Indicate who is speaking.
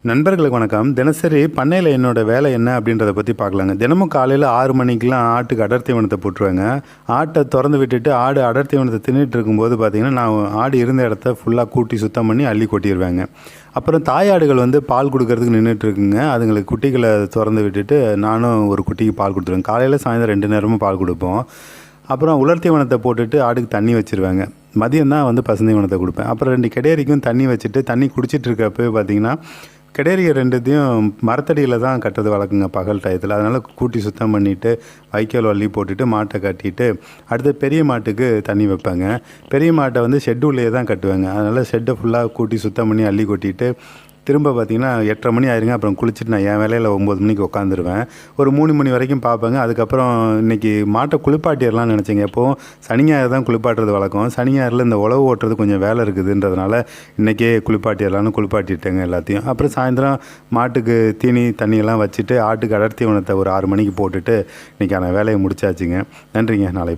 Speaker 1: நண்பர்களுக்கு வணக்கம். தினசரி பண்ணையில் என்னோட வேலை என்ன அப்படின்றத பற்றி பார்க்கலாங்க. தினமும் காலையில் 6 மணிக்கெலாம் ஆட்டுக்கு அடர் தீவனத்தை போட்டுருவேங்க. ஆட்டை திறந்து விட்டுட்டு ஆடு அடர் தீவனத்தை தின்னுட்டு இருக்கும்போது பார்த்திங்கன்னா, நான் ஆடு இருந்த இடத்த ஃபுல்லாக கூட்டி சுத்தம் பண்ணி அள்ளி கொட்டிடுவேங்க. அப்புறம் தாயாடுகள் வந்து பால் கொடுக்கறதுக்கு நின்றுட்டுருக்குங்க. அதுங்களுக்கு குட்டிகளை திறந்து விட்டுட்டு நானும் ஒரு குட்டிக்கு பால் கொடுத்துருவேன். காலையில் சாயந்தரம் 2 நேரமும் பால் கொடுப்போம். அப்புறம் உலர் தீவனத்தை போட்டுட்டு ஆடுக்கு தண்ணி வச்சுருவேங்க. மதியம் தான் வந்து பசுந்தீவனத்தை கொடுப்பேன். அப்புறம் 2 கெடேரிக்கும் தண்ணி வச்சுட்டு தண்ணி குடிச்சிட்டு இருக்கப்போ பார்த்திங்கன்னா, கெடேரியை 2த்தையும் மரத்தடியில் தான் கட்டுறது வழக்குங்க பகல் டயத்தில். அதனால் கூட்டி சுத்தம் பண்ணிவிட்டு வைக்கோல் அள்ளி போட்டுட்டு மாட்டை கட்டிட்டு அடுத்து பெரிய மாட்டுக்கு தண்ணி வைப்பேங்க. பெரிய மாட்டை வந்து ஷெட்டு உள்ளே தான் கட்டுவேங்க. அதனால் ஷெட்டை ஃபுல்லாக கூட்டி சுத்தம் பண்ணி அள்ளி கொட்டிட்டு திரும்ப பார்த்திங்கன்னா 8:30 மணி ஆயிருங்க. அப்புறம் குளிச்சுட்டு நான் என் வேலையில் 9 மணிக்கு உட்காந்துருவேன். ஒரு 3 மணி வரைக்கும் பார்ப்பேங்க. அதுக்கப்புறம் இன்றைக்கி மாட்டை குளிப்பாட்டிடலாம்னு நினச்சேங்க. எப்போவும் சனி ஞாயிறு தான் குளிப்பாட்டுறது வழக்கம். சனி ஞாயிறில் இந்த உழவு ஓட்டுறது கொஞ்சம் வேலை இருக்குதுன்றதுனால இன்றைக்கே குளிப்பாட்டிடலான்னு குளிப்பாட்டிட்டேங்க எல்லாத்தையும். அப்புறம் சாயந்தரம் மாட்டுக்கு தீனி தண்ணியெல்லாம் வச்சுட்டு ஆட்டுக்கு அடர் தீவனத்தை ஒரு 6 மணிக்கு போட்டுட்டு இன்றைக்கான வேலையை முடிச்சாச்சுங்க. நன்றிங்க. நாளை